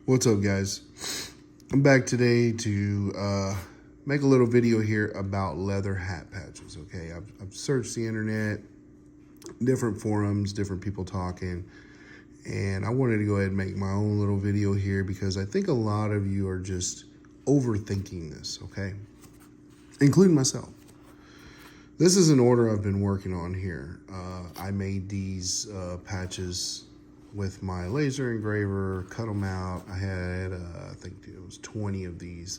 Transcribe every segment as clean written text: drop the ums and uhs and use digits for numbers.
What's up, guys? I'm back today to make a little video here about leather hat patches. Okay, I've searched the internet, different forums, different people talking, and I wanted to go ahead and make my own little video here because I think a lot of you are just overthinking this, okay? Including myself. This is an order I've been working on here. I made these patches with my laser engraver, cut them out. I had, I think it was 20 of these.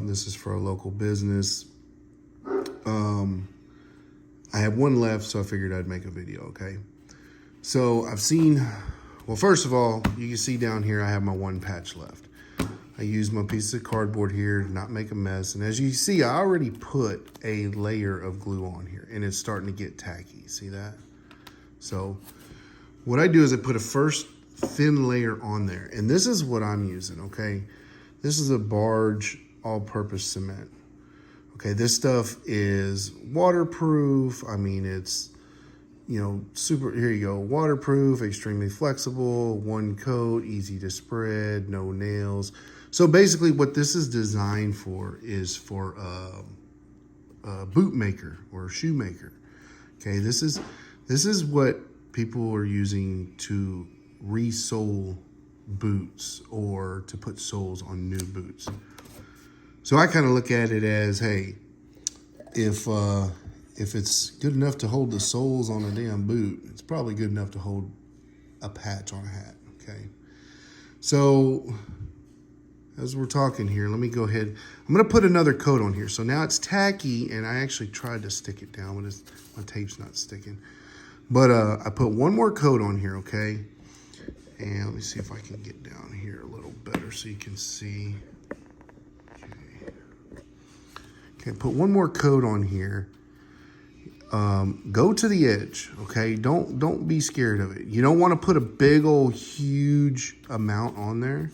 This is for a local business. I have one left, so I figured I'd make a video, okay? So I've seen, well, first of all, you can see down here, I have my one patch left. I used my piece of cardboard here to not make a mess. And as you see, I already put a layer of glue on here and it's starting to get tacky. See that? So what I do is I put a first thin layer on there. And this is what I'm using, okay? This is a Barge all-purpose cement. Okay, this stuff is waterproof. I mean, it's, you know, super, here you go, waterproof, extremely flexible, one coat, easy to spread, no nails. So basically what this is designed for is for a boot maker or a shoemaker. Okay, this is what people are using to re-sole boots or to put soles on new boots. So I kind of look at it as, hey, if it's good enough to hold the soles on a damn boot, it's probably good enough to hold a patch on a hat, okay? So as we're talking here, let me go ahead. I'm gonna put another coat on here. So now it's tacky, and I actually tried to stick it down, but my tape's not sticking. But I put one more coat on here, okay? And let me see if I can get down here a little better so you can see. Okay, put one more coat on here. Go to the edge, okay? Don't be scared of it. You don't want to put a big old huge amount on there,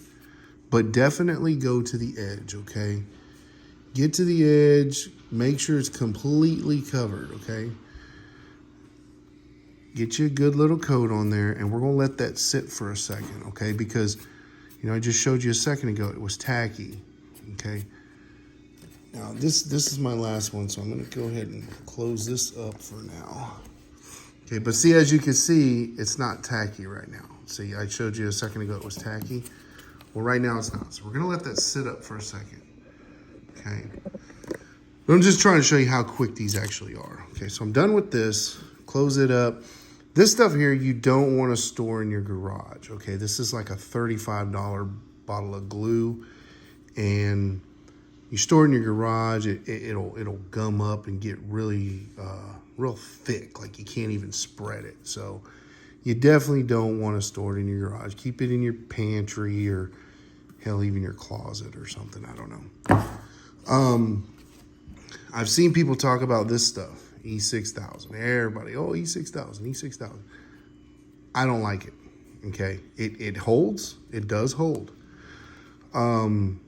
but definitely go to the edge, okay? Get to the edge, make sure it's completely covered, okay? Get you a good little coat on there, and we're gonna let that sit for a second, okay? Because, you know, I just showed you a second ago, it was tacky, okay? Now, this is my last one, so I'm gonna go ahead and close this up for now. Okay, but see, as you can see, it's not tacky right now. See, I showed you a second ago it was tacky. Well, right now it's not. So we're gonna let that sit up for a second, okay? But I'm just trying to show you how quick these actually are. Okay, so I'm done with this, close it up. This stuff here, you don't wanna store in your garage, okay? This is like a $35 bottle of glue, and you store it in your garage, it'll gum up and get really real thick, like you can't even spread it. So you definitely don't want to store it in your garage. Keep it in your pantry or hell, even your closet or something. I don't know. I've seen people talk about this stuff, E6000. Everybody, oh, E6000, E6000. I don't like it. Okay, it holds. It does hold.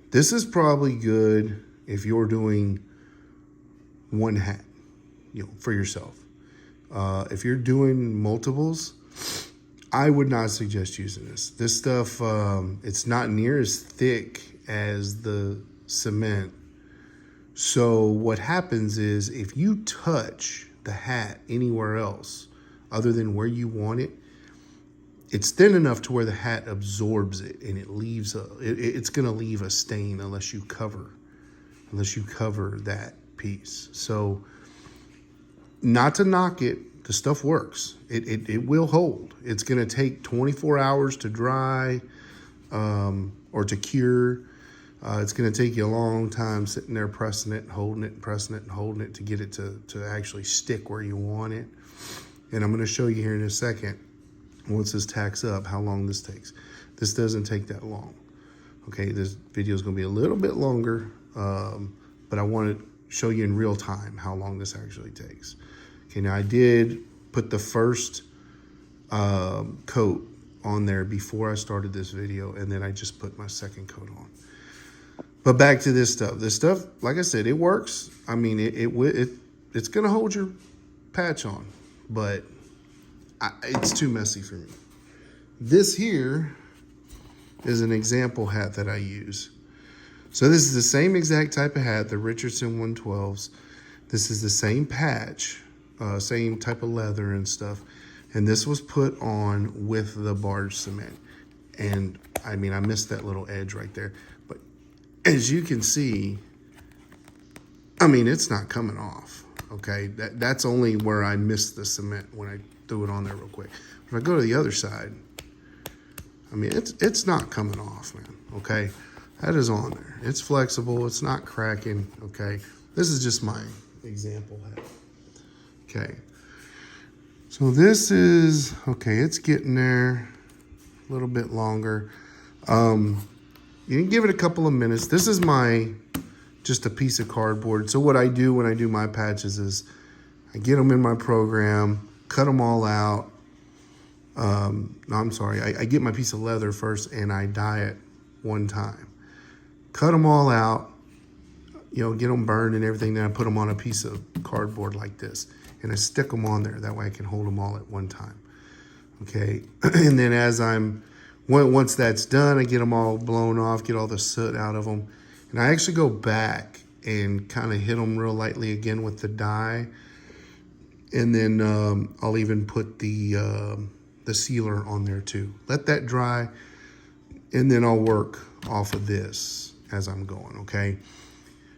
This is probably good if you're doing one hat, you know, for yourself. If you're doing multiples, I would not suggest using this. This stuff, it's not near as thick as the cement. So what happens is if you touch the hat anywhere else other than where you want it, it's thin enough to where the hat absorbs it and it leaves it's gonna leave a stain unless you cover that piece. So not to knock it, the stuff works. It will hold. It's gonna take 24 hours to dry or to cure. It's gonna take you a long time sitting there pressing it and holding it and pressing it and holding it to get it to actually stick where you want it. And I'm gonna show you here in a second, once this tacks up, how long this takes. This doesn't take that long. Okay, this video is gonna be a little bit longer, but I want to show you in real time how long this actually takes. Okay, now I did put the first coat on there before I started this video, and then I just put my second coat on. But back to this stuff. This stuff, like I said, it works. I mean, it's gonna hold your patch on, but it's too messy for me. This here is an example hat that I use. So this is the same exact type of hat, the Richardson 112s. This is the same patch, same type of leather and stuff. And this was put on with the barge cement. And I mean, I missed that little edge right there. But as you can see, I mean, it's not coming off, okay? That's only where I missed the cement when I threw it on there real quick. If I go to the other side, I mean, it's not coming off, man, okay? That is on there. It's flexible. It's not cracking, okay? This is just my example hat, okay? So this is, okay, it's getting there a little bit longer. You can give it a couple of minutes. This is just a piece of cardboard. So what I do when I do my patches is I get them in my program, cut them all out. No, I'm sorry. I get my piece of leather first and I dye it one time. Cut them all out, you know, get them burned and everything. Then I put them on a piece of cardboard like this and I stick them on there. That way I can hold them all at one time. Okay. And then once that's done, I get them all blown off, get all the soot out of them. And I actually go back and kind of hit them real lightly again with the dye. And then I'll even put the sealer on there too. Let that dry, and then I'll work off of this as I'm going, okay?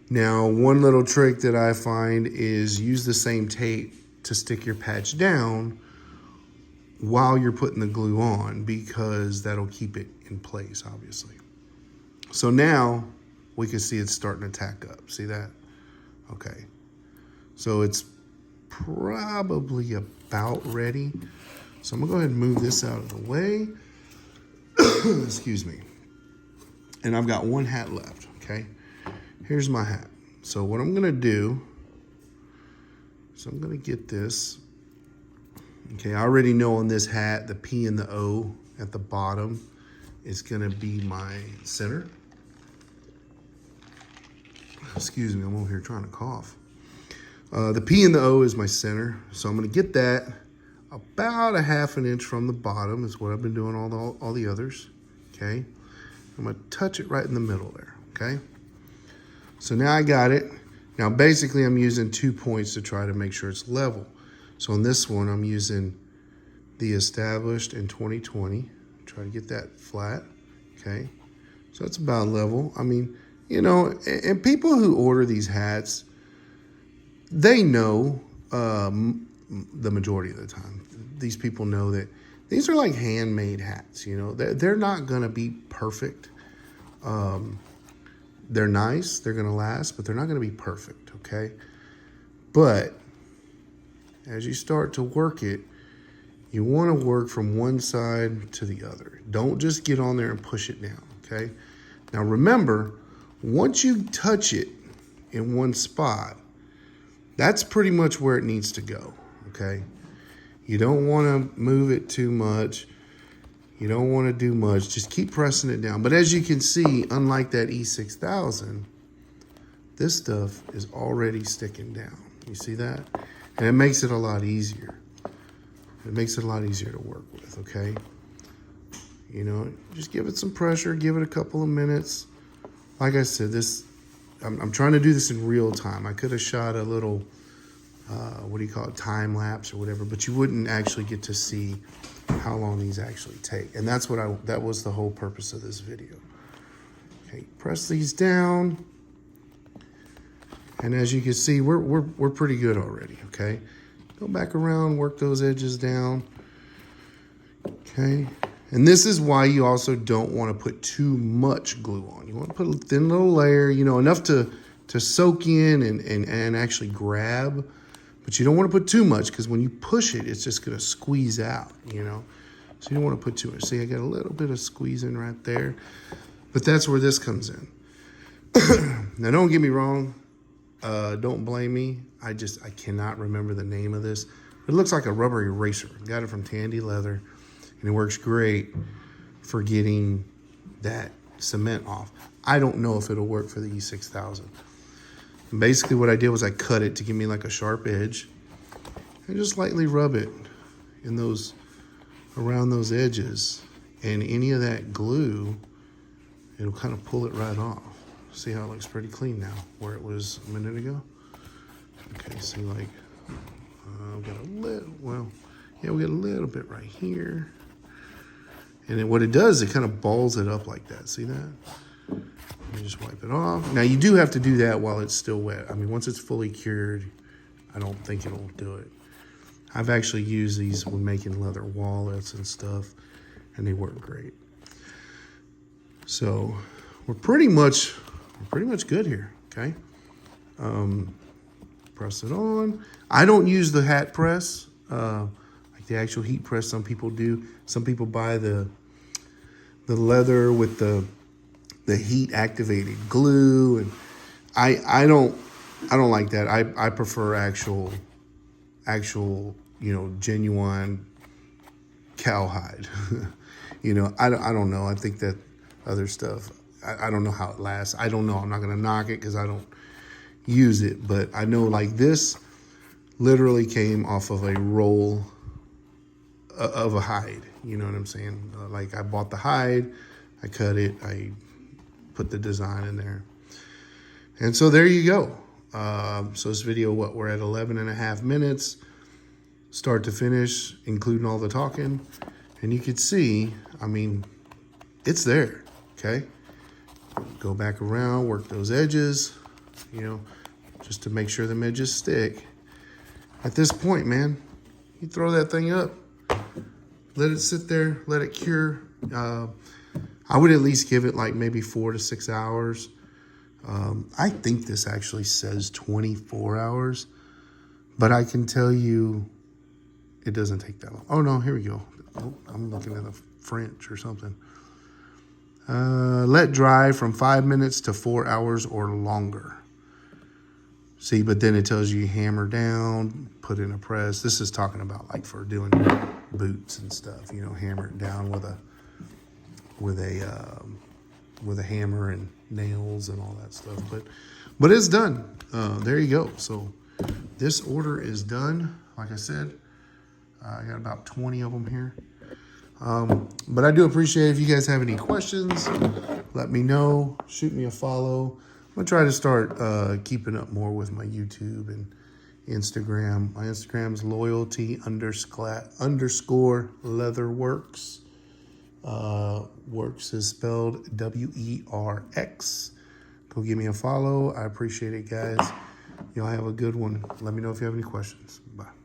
Now, one little trick that I find is use the same tape to stick your patch down while you're putting the glue on, because that'll keep it in place, obviously. So now we can see it's starting to tack up. See that? Okay. So it's probably about ready. So I'm gonna go ahead and move this out of the way. Excuse me. And I've got one hat left, okay? Here's my hat. So what I'm gonna do, so I'm gonna get this. Okay, I already know on this hat, the P and the O at the bottom is gonna be my center. Excuse me, I'm over here trying to cough. The P and the O is my center. So I'm gonna get that about a ½ an inch from the bottom is what I've been doing all the others, okay? I'm gonna touch it right in the middle there, okay? So now I got it. Now basically I'm using 2 points to try to make sure it's level. So on this one, I'm using the Established in 2020. Try to get that flat, okay? So it's about level. I mean, you know, and people who order these hats, they know the majority of the time. These people know that these are like handmade hats, you know. They're not gonna be perfect. They're nice, they're gonna last, but they're not gonna be perfect, okay? But as you start to work it, you wanna work from one side to the other. Don't just get on there and push it down, okay? Now remember, once you touch it in one spot, that's pretty much where it needs to go, okay? You don't wanna move it too much. You don't wanna do much, just keep pressing it down. But as you can see, unlike that E6000, this stuff is already sticking down. You see that? And it makes it a lot easier. It makes it a lot easier to work with, okay? You know, just give it some pressure, give it a couple of minutes. Like I said, I'm trying to do this in real time. I could have shot a little, what do you call it, time lapse or whatever, but you wouldn't actually get to see how long these actually take. And that's that was the whole purpose of this video. Okay, press these down. And as you can see, we're pretty good already, okay? Go back around, work those edges down, okay? And this is why you also don't want to put too much glue on. You want to put a thin little layer, you know, enough to soak in and actually grab. But you don't want to put too much, because when you push it, it's just going to squeeze out, you know? So you don't want to put too much. See, I got a little bit of squeezing right there. But that's where this comes in. Now, don't get me wrong. Don't blame me. I cannot remember the name of this. It looks like a rubber eraser. Got it from Tandy Leather. And it works great for getting that cement off. I don't know if it'll work for the E6000. Basically what I did was I cut it to give me like a sharp edge and just lightly rub it in around those edges, and any of that glue it'll kind of pull it right off. See how it looks pretty clean now, where it was a minute ago? Okay, see, like, we got a little, well, yeah, we got a little bit right here. And then what it does, it kind of balls it up like that. See that? Let me just wipe it off. Now, you do have to do that while it's still wet. I mean, once it's fully cured, I don't think it'll do it. I've actually used these when making leather wallets and stuff, and they work great. So we're pretty much good here, okay? Press it on. I don't use the hat press, like the actual heat press. Some people do. Some people buy the leather with the heat activated glue, and I don't like that. I prefer actual genuine cowhide. I don't know. I think that other stuff, I don't know how it lasts. I don't know. I'm not gonna knock it because I don't use it, but I know like this literally came off of a roll of a hide. You know what I'm saying? Like I bought the hide, I cut it, I put the design in there. And so there you go. So this video, we're at 11.5 minutes, start to finish, including all the talking. And you could see, I mean, it's there, okay? Go back around, work those edges, just to make sure the edges stick. At this point, man, you throw that thing up, let it sit there, let it cure. I would at least give it like maybe 4 to 6 hours. I think this actually says 24 hours, but I can tell you it doesn't take that long. Oh no, here we go. Oh, I'm looking at the French or something. Let dry from 5 minutes to 4 hours or longer. See, but then it tells you hammer down, put in a press. This is talking about like for doing boots and stuff, hammer it down with a hammer and nails and all that stuff. But it's done. There you go. So this order is done. Like I said, I got about 20 of them here. But I do appreciate if you guys have any questions, let me know, shoot me a follow. I'm gonna try to start keeping up more with my YouTube and Instagram. My Instagram is loyalty_leatherworks. Works is spelled WERX. Go give me a follow. I appreciate it, guys. Y'all have a good one. Let me know if you have any questions. Bye.